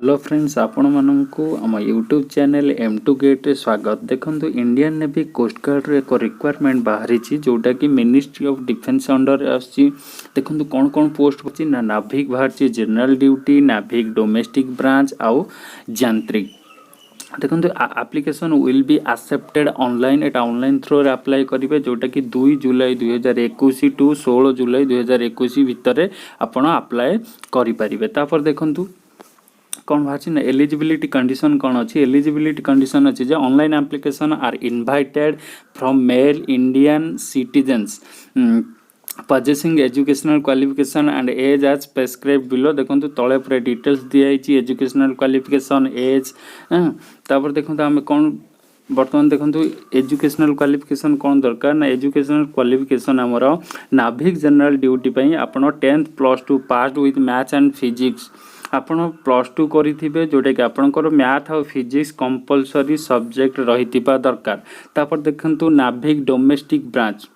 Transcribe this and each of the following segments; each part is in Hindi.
हेलो फ्रेंड्स, आपण मानू आम यूट्यूब चैनल M2 गेट रे स्वागत। देखो इंडियन नेवी कोस्ट गार्ड रे एक रिक्वायरमेंट बाहरी जोटा कि मिनिस्ट्री ऑफ डिफेंस अंडर आसी। देखो कौन कौन पोस्ट अच्छी ना नाभिक बाहर जनरल ड्यूटी, नाभिक डोमेस्टिक ब्रांच आउ यांत्रिक। देखो application will be accepted online. Etah online throw रे अप्लाई करेंगे जोटा कि 2 जुलाई 2021 टू 16 जुलाई 2021 भितर आपण अप्लाई करेंगे। तापर देखो कौन बाहर ना एलिजिबिलिटी कंडीशन कौन अच्छी। एलिजिबिलिटी कंडीशन अच्छी जे online application are invited from male Indian citizens possessing educational qualification and age as prescribed below। देखो तले पूरा डिटेल्स दिखाई एजुकेशनल क्वालिफिकेशन एज। तापर देखो आम कौन बर्तमान देखो एजुकेशनल क्वालिफिकेशन कौन दरकार ना एजुकेशनल क्वालिफिकेशन आमर नाभिक जनरल ड्यूटी आपण 10th +2 pass with maths and physics. आपण +2 करेंगे जोटा कि आपंकर मैथ और फिजिक्स कंपलसरी सब्जेक्ट रही दरकार। तापर देखो नाभिक डोमेस्टिक ब्रांच।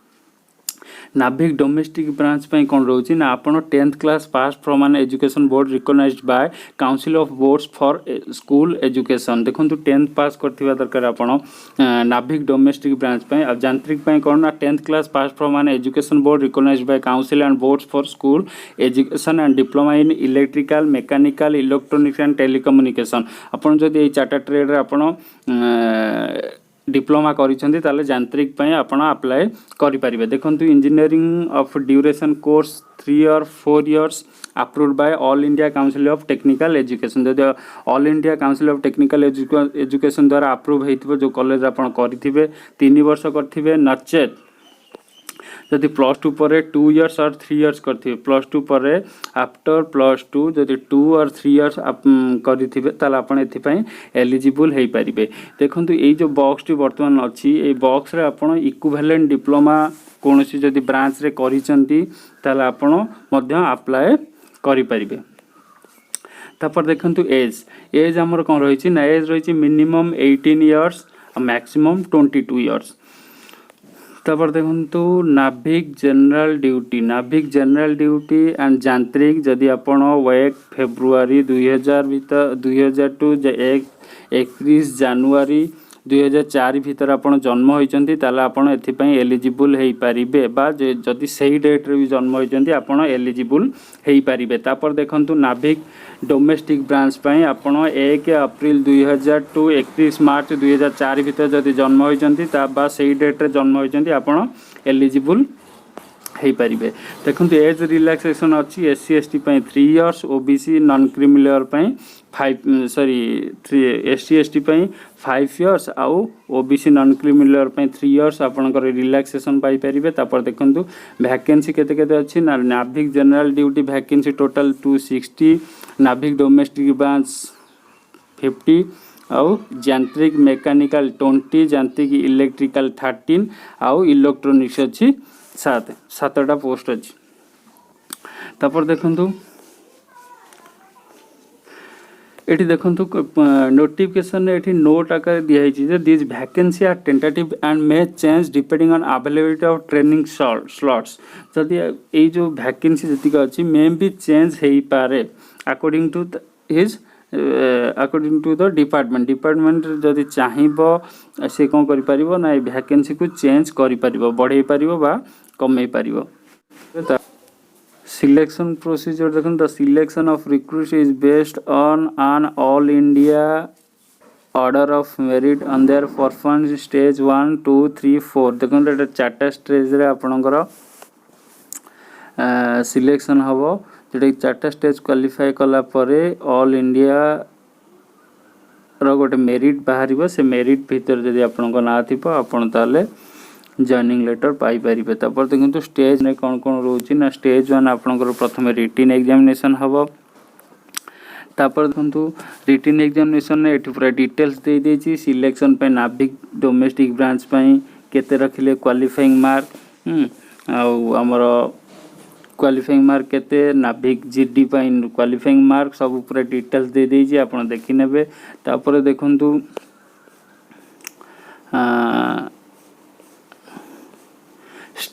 नाभिक डोमेस्टिक ब्रांच पे कौन रोचे ना आपण 10th क्लास पास from an education board recognised by council of boards for school education. देखो 10th पास करथिबा दरकार आपण नाभिक डोमेस्टिक ब्रांच पे। अब यांत्रिक पे कौन ना 10th क्लास पास from an education board recognised by council and boards for school education and diploma in electrical mechanical electronics and telecommunication. आपण जदि ए चार्टर ट्रेड रे आपण डिप्लोमा करिसेंती ताले यांत्रिक पे आपण अप्लाई करि परिबे। देखंतु इंजीनियरिंग ऑफ ड्यूरेशन कोर्स 3 और 4 years approved by All India Council of Technical Education. जदि All India Council of Technical Education द्वारा अप्रूव हेतिबो जो कॉलेज आपण करिथिबे 3 वर्ष करथिबे नचेत जदि +2 पर 2 इयर्स और 3 इयर्स करथिबे +2 पर आफ्टर +2 जदि 2 और 3 इयर्स करिथिबे ताला आपण एथि पई एलिजिबल हेई परिबे। देखंतु एई जो बॉक्स टी वर्तमान अछि ए बॉक्स रे आपण इक्विवेलेंट डिप्लोमा कोनोसी जदि ब्रांच रे करिसंती ताला आपण मध्य अप्लाई करि परिबे। तापर देखंतु एज हमर कोन रहिछि ना एज रहिछि मिनिमम 18 इयर्स मैक्सिमम 22 इयर्स। तापर देखो नाभिक जनरल ड्यूटी एंड यांत्रिक जदि आपण 1 फेब्रुआरी 2000 भीतर 2000 टू 31 जनवरी 2004 भीतर आपण जन्म होइचंती ताला आपण एथि पई एलिजिबल हेई परिबे बा जदि सही डेट रे भी जन्म होइचंती आपण एलिजिबल हेई परिबे। तापर देखंतु नाभिक डोमेस्टिक ब्रांच पई आपण 1 अप्रैल 2000 टू 31 मार्च 2004 भीतर जदि जन्म होइचंती ता बा सही डेट रे जन्म होइचंती आपण एलिजिबल हेई परिबे। देखंतु एज रिलैक्सेशन अछि SC ST पई 3 इयर्स OBC नॉन क्रिमिनल पई 3 SC ST पई 5 इयर्स आउ OBC नॉन क्रिमिनल पई 3 इयर्स आपनकर रिलैक्सेशन पाई परिबे। तापर देखंतु वैकेंसी केते केते अछि ना नाभिक जनरल ड्यूटी वैकेंसी टोटल 260, नाभिक डोमेस्टिक ब्रांच 50 आउ यांत्रिक मैकेनिकल 20, यांत्रिक इलेक्ट्रिकल 13 आउ इलेक्ट्रॉनिक्स अछि 7टा पोस्ट अछि। तापर देखंतु एठी देखंतु नोटिफिकेशन एठी नोट आकार दिया जे this vacancy are tentative and may change depending on availability of training slots. जदि ए जो वैकेंसी जतिक अछि मे भी चेंज हेई पारे अकॉर्डिंग टू द डिपार्टमेंट जदि चाहिबो से कोन करि परिबो ना वैकेंसी को चेंज करि परिबो बढ़ाई परिबो बा कमै परिबो। Selection procedure देखो the selection of recruits is based on an all India order of merit on their performance stage 1 2 3 4। देखो एटा चारटा स्टेज रे आपनकर सिलेक्शन हबो जेटा चारटा स्टेज क्वालिफाई कला परे ऑल इंडिया रो गोटे मेरिट बाहरिबो। से मेरिट भीतर जदि आपनकर ना थिबो आपन ताले जॉइनिंग लेटर पाई परिबे। तापर देखंतु स्टेज ने कोन कोन रोची ना स्टेज 1 आपनकर प्रथम रिटन एग्जामिनेशन हबो। तापर देखंतु रिटन एग्जामिनेशन ने एठी पूरा डिटेल्स दे देची सिलेक्शन पे नाभिक डोमेस्टिक ब्रांच पई केते रखिले क्वालिफाइंग मार्क आउ हमरो क्वालिफाइंग मार्क केते नाभिक जीडी पई क्वालिफाइंग मार्क सब पूरा डिटेल्स दे देची आपण देखि नेबे। तापर देखंतु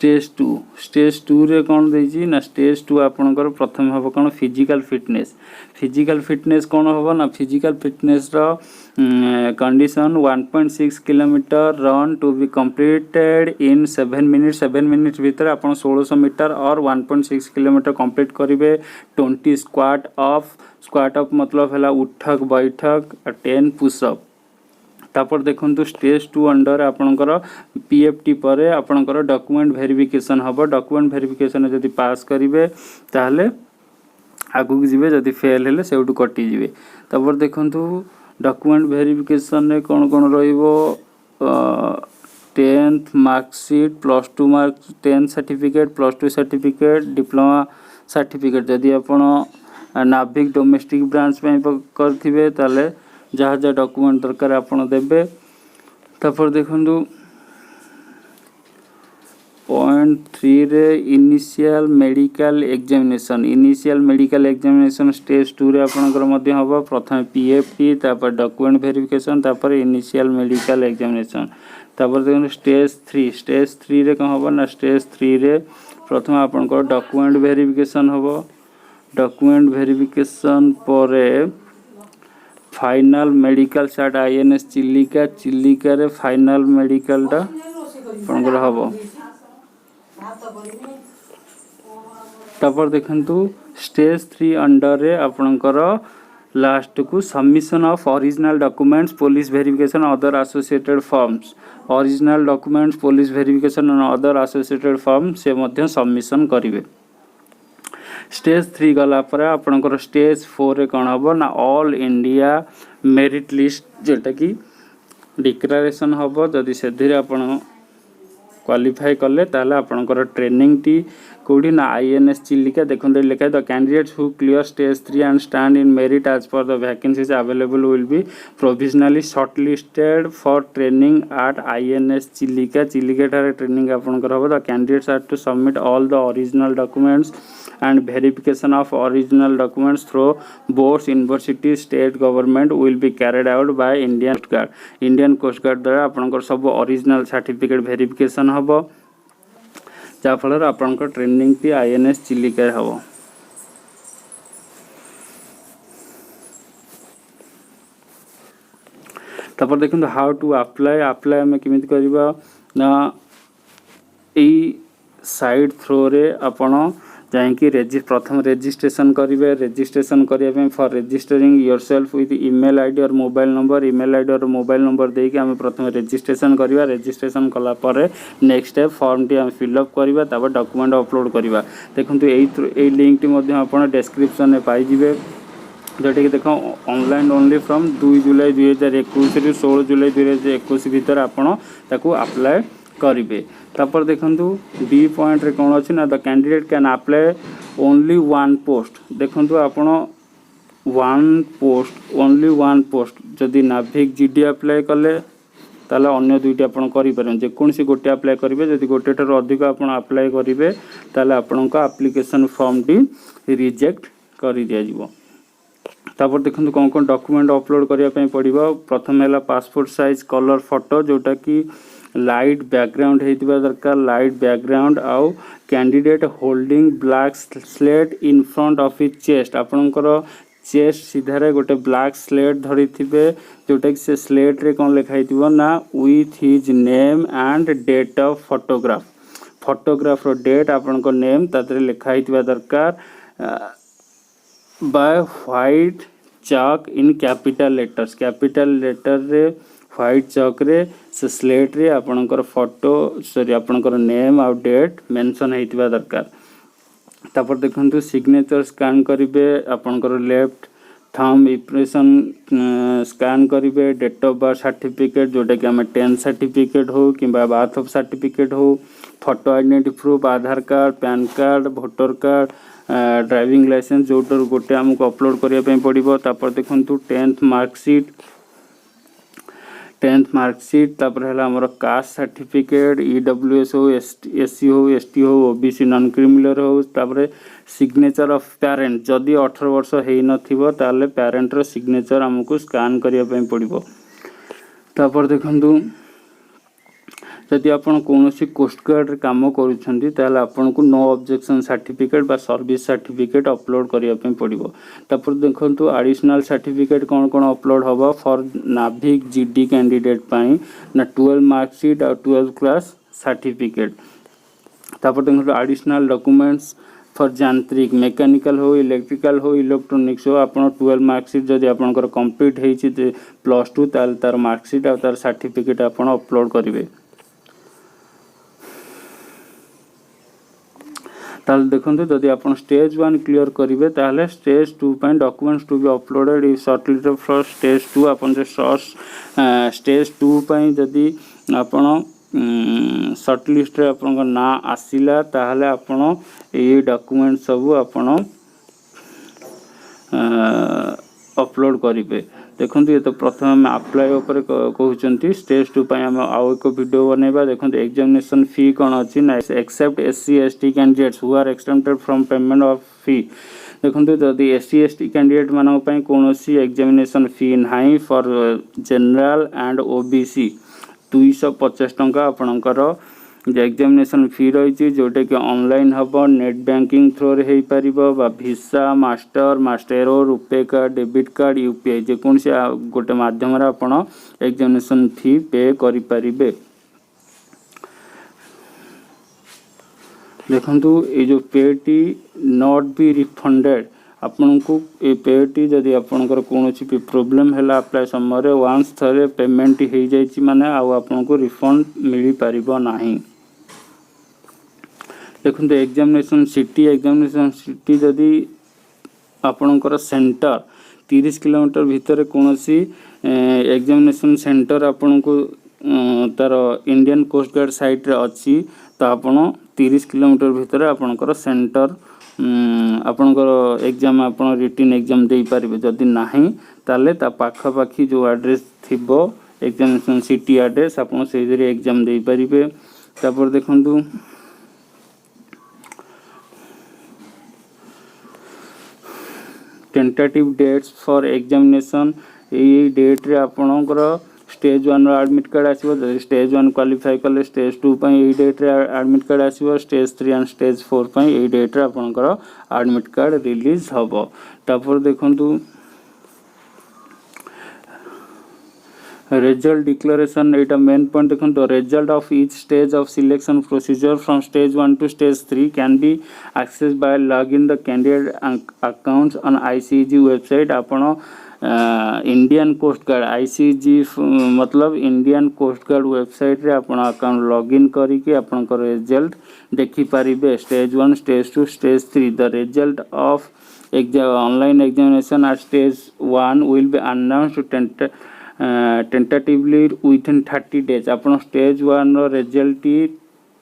स्टेज टू रे कौन देजी ना स्टेज टू आपणकर प्रथम हम कौन फिजिकल फिटनेस कौन हम ना फिजिकल फिटनेस रो condition 1.6 kilometre run to be completed in 7 minutes भीतर आप 1600 मीटर और 1.6 किलोमीटर कंप्लीट करेंगे। 20 स्क्वाट अप मतलब है उठक बैठक 10 पुशअप। तापर देखंतु स्टेज टू अंडर आपणकर पीएफटी पर आपणकर डॉक्यूमेंट वेरिफिकेशन हम। डॉक्यूमेंट वेरिफिकेशन जदि पास करेंगे ताहले आगु जीवे, जदि फेल हेले सेउटु कटि जीवे। तापर देखंतु डॉक्यूमेंट वेरिफिकेशन रे कौन कौन रहिबो 10th marksheet +2 mark 10 certificate +2 certificate diploma certificate जदि आपण नाभिक डोमेस्टिक ब्रांच में करथिबे ताले जहाँ जहाँ डॉक्यूमेंट दरकार आपण देबे। तापर देखंतु पॉइंट 3 रे इनिशियल मेडिकल एग्जामिनेशन स्टेज 2 रे आपनकर मध्य हबो। प्रथम पीएफटी तापर डॉक्यूमेंट वेरिफिकेशन तापर इनिशियल मेडिकल एग्जामिनेशन। तापर देखो स्टेज 3 रे कौन हबो ना स्टेज 3 रे प्रथम आपनकर डॉक्यूमेंट वेरिफिकेशन हबो। डॉक्यूमेंट वेरिफिकेशन परे final medical chart INS Chilika रे फाइनल मेडिकल टा आपनकर हबो। तापर देखंतु स्टेज 3 अंडर रे आपनकर लास्ट को submission of original documents police verification other associated forms. Original documents police verification and other associated form से मध्य सबमिशन करिवे। स्टेज 3 गला पर आपनकर स्टेज 4 रे कौन हबो ना ऑल इंडिया मेरिट लिस्ट जेटा कि डिक्लेरेशन हबो। जदि से धीरे आपण क्वालिफाई कले ताले आपनकर ट्रेनिंग टी कोडी ना आईएनएस चिल्लिका देखंदे लिखा the candidates who clear stage 3 and stand in merit as per the vacancies available will be provisionally shortlisted for training at INS Chilika ठारे ट्रेनिंग आपनकर हबो। The candidates are to submit all the original documents and verification of original documents through boards, universities, state government will be carried out by Indian Coast Guard. Indian Coast Guard द्वारा आपनकर सब ओरिजिनल सर्टिफिकेट वेरिफिकेशन हबो जा फल आपनकर ट्रेनिंग टी आईएनएस चिल्लिका हबो। तापर देखंतु हाउ टू अप्लाई हमें केमिति करबा ना ए साइट थ्रो रे आपण जाकि प्रथम रजिस्ट्रेशन करेंगे। रजिस्ट्रेशन करने for registering yourself with email ID और मोबाइल नंबर देके आम प्रथम रजिस्ट्रेशन करवा। रजिस्ट्रेशन कला पर next step form T fill up करवा तापर डॉक्यूमेंट अपलोड करवा। देखो यही लिंक टी आप डिस्क्रिप्शन में पाइबे जोटा कि देख ऑनलाइन ओनली फ्रॉम 2 जुलाई 2021 रु 16 जुलाई 2021 भीतर आपड़ ताकू अप्लाई करेंगे। तापर देखंतु बी पॉइंट रे कौन अच्छी ना the candidate can apply only one post. देखंतु आपण ओनली वन पोस्ट जदि नाभिक जीडी अप्लाई कले ताले अन्य दुईटी आपण करि परन जेकोसी गोटे अप्लाई करेंगे। जदि गोटे ठार अधिक आपण अप्लाई करेंगे ताले आपणक एप्लिकेशन फॉर्म टी रिजेक्ट कर दिया जिवो। तापर देखंतु कौन कौन डॉक्यूमेंट अपलोड करिया पई पड़िबो। प्रथम है पासपोर्ट साइज कलर फोटो जोटा कि लाइट बैकग्राउंड हेतिबा दरकार। लाइट बैकग्राउंड आउ candidate holding black slate in front of his chest. आपनकर चेस्ट सीधारे गोटे ब्लैक स्लेट धरी थिबे जोटा कि से स्लेट रे कौन लिखा हितिबो ना with his name and date of photograph रो डेट आपनकर नेम तातरे लिखा हितिबा दरकार। By white chalk in capital letter रे व्हाइट चॉक रे से स्लेट रे आपनकर फोटो आपनकर नेम आ डेट मेंशन हेतिबा दरकार। तापर देखंतु सिग्नेचर स्कैन करिवे आपनकर लेफ्ट थंब इंप्रेशन स्कैन करिवे। डेट ऑफ बर्थ सर्टिफिकेट जोटा कि हमें 10 सर्टिफिकेट हो किंबा बर्थ ऑफ सर्टिफिकेट हो। फोटो आइडेंटिटी प्रूफ आधार card PAN card voter card driving licence जोटर गोटे हमको अपलोड करने पड़ो। तापर देखंतु 10th मार्कशीट तापर है हमर कास्ट सर्टिफिकेट ईडब्ल्यूएस हो एससी हो एसटी हो ओबीसी नॉन क्रिमिनल हो। तापर सिग्नेचर ऑफ पेरेंट जदि 18 वर्ष है नथिबो ताले पेरेंट रो सिग्नेचर हमको स्कैन करिया पई पड़िबो। तापर देखंतु जदि आपण कोनोसी कोस्ट गार्ड रे काम करूछंती ताले आपण को नो ऑब्जेक्शन सर्टिफिकेट बा सर्विस सर्टिफिकेट अपलोड करिया पे पड़िबो। तापर देखंतु एडिशनल सर्टिफिकेट कोन कोन अपलोड हबो फॉर नाभिक जीडी कैंडिडेट पाई ना 12 मार्कशीट और 12 क्लास सर्टिफिकेट। तापर देखंतु एडिशनल डॉक्यूमेंट्स फॉर यांत्रिक मेकानिकल हो इलेक्ट्रिकल हो इलेक्ट्रोनिक्स हो आपण 12 मार्कशीट जदि आपनकर कंप्लीट हेछि +2 ताल तार मार्कशीट और तार सर्टिफिकेट आपण अपलोड करिवे। ताल देखंतु जदि आपण स्टेज 1 क्लियर करिवे ताले स्टेज 2 पय documents to be uploaded in short list for stage 2 आपण जे स्टेज 2 पय जदि आपण शॉर्ट लिस्ट रे आपण ना आसिला ताहले आपण ए डॉक्यूमेंट सब आपण अपलोड करिवे। देखंतु ये तो प्रथम हम अप्लाई ऊपर कहउचंती स्टेज 2 पय हम आउ एक वीडियो बनेबा। देखंतु एग्जामिनेशन फी कोन अछि ना except SC ST candidates who are exempted from payment of fee. देखंतु जदि एससी एसटी कैंडिडेट मानन पय कोनोसी एग्जामिनेशन फी नाही फॉर जनरल एंड ओबीसी 250 टंका आपणकर एग्जामिनेशन फी रही जोटा कि ऑनलाइन हम नेट बैंकिंग थ्रो रे पारिबो बा Visa Master Maestro RuPay card debit card UPI जेकोसी गोटे माध्यम रे आपण एग्जामिनेशन फी पे करि पारिबे। देखंतु ए जो पेटी नॉट बी रिफंडेड आपन को ए पेटी जदि आपनकर कोनोसी भी प्रॉब्लम हैला अप्लाई समय वांस थरे पेमेंट हो जाइछि माने आ आपन को रिफंड मिली पारिबो नाही। देखंतु एग्जामिनेशन सिटी जदि आपनकर सेंटर 30 किलोमीटर भीतर कोनोसी एग्जामिनेशन सेंटर आपन को तार इंडियन कोस्ट गार्ड साइट रे अछि तो आपण 30 किलोमीटर भीतर आपनकर सेंटर आपनकर एग्जाम आपण रिटन एग्जाम दे पारिबे। जदि नाही ताले ता पाखा पाखी जो एड्रेस थिबो एग्जामिनेशन सिटी एड्रेस आपण सेहि रे एग्जाम दे पारिबे। तापर देखंतु टेंटेटिव डेट्स फॉर एग्जामिनेशन ए डेट रे आपनकर स्टेज 1 रो एडमिट कार्ड आसीबो। स्टेज 1 क्वालिफाई कले स्टेज 2 पय ए डेट रे एडमिट कार्ड आसीबो। स्टेज 3 एंड स्टेज 4 पय ए डेट रे आपनकर एडमिट कार्ड रिलीज हबो। तापर देखंतु रिजल्ट डिक्लेरेशन एटा मेन पॉइंट देखंतु result of each stage of selection procedure from stage 1 to stage 3 can be access by login the candidate accounts on ICG website. आपण इंडियन कोस्ट गार्ड आईसीजी मतलब इंडियन कोस्ट गार्ड वेबसाइट रे आपण अकाउंट लॉगिन करी के आपण को रिजल्ट देखि पारिबे। Stage 1 stage 2 stage 3 the result of online examination at stage 1 will be announced tentatively within 30 days. आपण स्टेज 1 रो रिजल्ट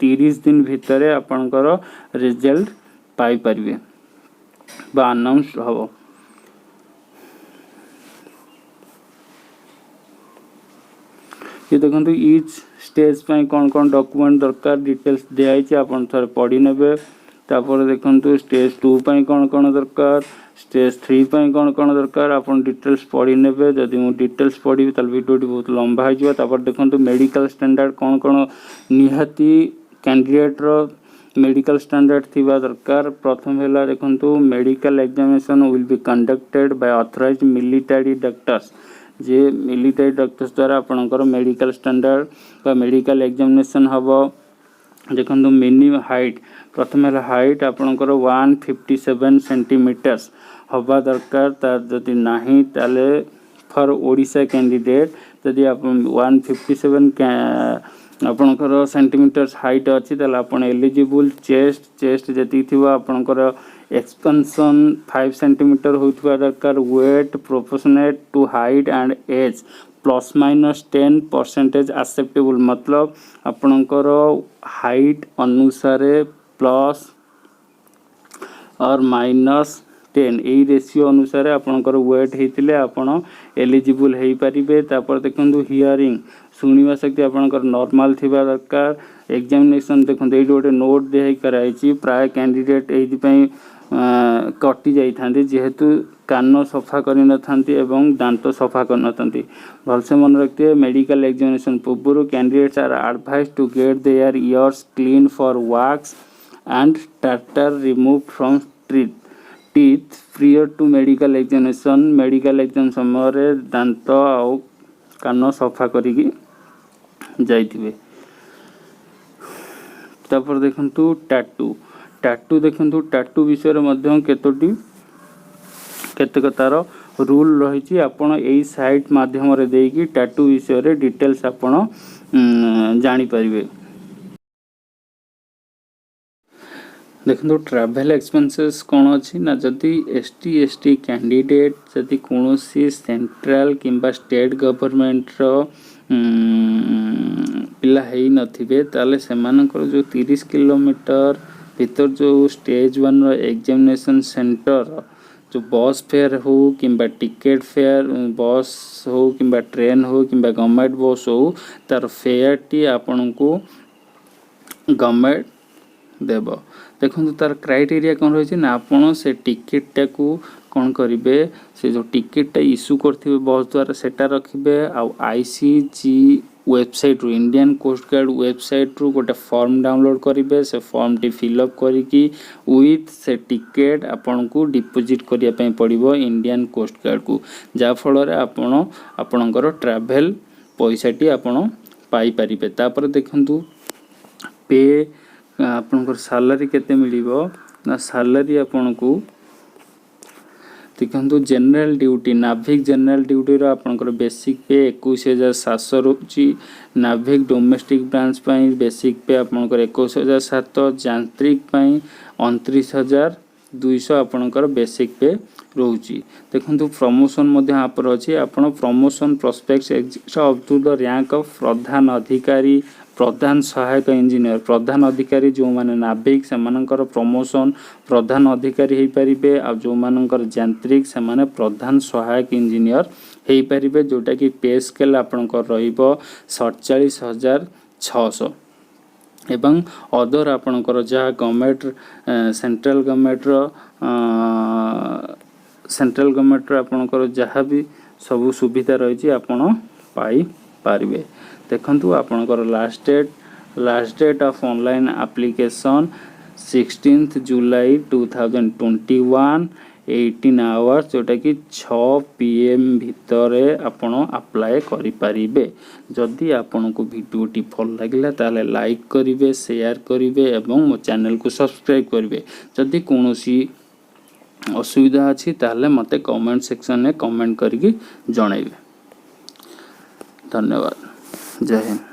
30 दिन भीतर आपनकर रिजल्ट पाई परिबे बा अनाउंस हबो। ये देखंतु ईच स्टेज पय कोन कोन डॉक्यूमेंट दरकार डिटेल्स दियाई छै आपण थरे पढी नेबे। तापर देखंतु स्टेज 2 पय कोन कोन दरकार स्टेज 3 पय कोन कोन दरकार आपण डिटेल्स पढी नेबे। जदि मु डिटेल्स पढी त वीडियोटी बहुत लंबा हो जिवो। तापर देखंतु मेडिकल स्टैंडर्ड कोन कोन निहाती कैंडिडेट रो मेडिकल स्टैंडर्ड थिबा दरकार। प्रथम हेला देखंतु medical examination will be conducted by authorised military doctors J military doctors द्वारा आपनकर मेडिकल स्टैंडर्ड बा मेडिकल एग्जामिनेशन हबो। देखंतु मिनिमम हाइट प्रथम हेला हाइट आपनकर 157 सेंटीमीटर्स हबा दरकार। ता जदि नाही ताले फॉर ओडिशा कैंडिडेट जदि आपण 157 आपनकर सेंटीमीटर्स हाइट अछि ताले आपण एलिजिबल। चेस्ट जति थिबा आपनकर एक्सपेंशन 5 सेंटीमीटर होइतबा दरकार। Weight proportionate to height and age +-10% acceptable मतलब आपनकर हाइट अनुसार प्लस और -10 ए रेशियो अनुसार आपनकर वेट हेतिले आपण एलिजिबल हेई परिबे। तापर देखंतु हियरिंग सुनिवा शक्ति आपनकर नॉर्मल थिबा दरकार। एग्जामिनेशन देखंतु ए गोटे नोट देई कराइछि प्राय कैंडिडेट एथि पई कटि जाइथांती जेहेतु कान सफा करि नथांती एवं दांत सफा कर नथांती। भलसे मन रखिए मेडिकल एग्जामिनेशन पूर्व candidates are advised to get their ears clean for wax and tartar remove from teeth prior to medical examination. Medical exam समय दांत आउ कान सफा करिकी जाइथिबे। तापर देखंतु टाटू देखंतु टाटू विषय रे मध्य केतक तार रूल रही। आपण एई साइट माध्यम रे देकी टाटू विषय रे डिटेल्स आपण जानि परिबे। देखो ट्रैवल एक्सपेंसेस कौन अच्छी ना जदि एसटी एसटी कैंडिडेट जदि कौन सेंट्रल किंबा स्टेट गवर्नमेंट रो पिला है नथिबे ताले सेमानकर जो 30 किलोमीटर भीतर जो स्टेज 1 रो एग्जामिनेशन सेंटर जो बस फेयर हो किंबा टिकेट फेयर बस हो किंबा ट्रेन हो किंबा गवर्नमेंट बस हो तार फेयर टी आपन को गवर्नमेंट देव। देखो तार क्राइटेरिया कौन रही ना आपड़ से टिकेटा को कौन करेंगे से जो टिकेटा इश्यू करथिबे बस द्वारा सेटा रखिबे। आईसीजी वेबसाइट रू इंडियन कोस्ट गार्ड वेबसाइट रू गोटे फॉर्म डाउनलोड करेंगे। से फॉर्म टी फिलअप करिकी विथ से टिकेट आपन को डिपोजिट करिया पई पड़िबो इंडियन कोस्ट गार्ड को, जा फल रे आपण आपणकर ट्रैवल पैसा टी आपण पाई परिबे। तापर देखंतु पे आपनकर सैलरी केते मिलिबो ना सैलरी आपन को देखंतु जनरल ड्यूटी नाभिक जनरल ड्यूटी रो आपनकर बेसिक पे 21700 रुची। नाभिक डोमेस्टिक ब्रांच पई बेसिक पे आपनकर 21700, यांत्रिक पई 29200 आपनकर बेसिक पे रहउची। देखंतु प्रमोशन मध्ये यहाँ पर अछि आपण promotion prospects exist up to the rank of प्रधान अधिकारी प्रधान सहायक इंजीनियर। प्रधान अधिकारी जो माने नाभिक से मानकर प्रमोशन प्रधान अधिकारी हेई परिबे आ जो मानकर यांत्रिक से माने प्रधान सहायक इंजीनियर हेई परिबे, जोटा कि पे स्केल आपनकर रहिबो 47600 एवं अदर आपनकर जहाँ गवर्नमेंट सेंट्रल गवर्नमेंट आपनकर जहाँ भी सब सुविधा रही आपण पाई पारिबे। देखंतु आपनकर last date of online application 16 जुलाई 2021 18 आवर्स, जोटा कि 6 PM भितरे आपण अप्लाई करि पारिबे। जदि आपन को वीडियो टी भल लागिला ताले लाइक करिवे शेयर करिवे एवं मो चैनल को सब्सक्राइब करिवे। जदि कोनोसी असुविधा अछि ताले मते कमेंट सेक्शन में कमेंट करके जणाइबे। धन्यवाद। जय हिंद।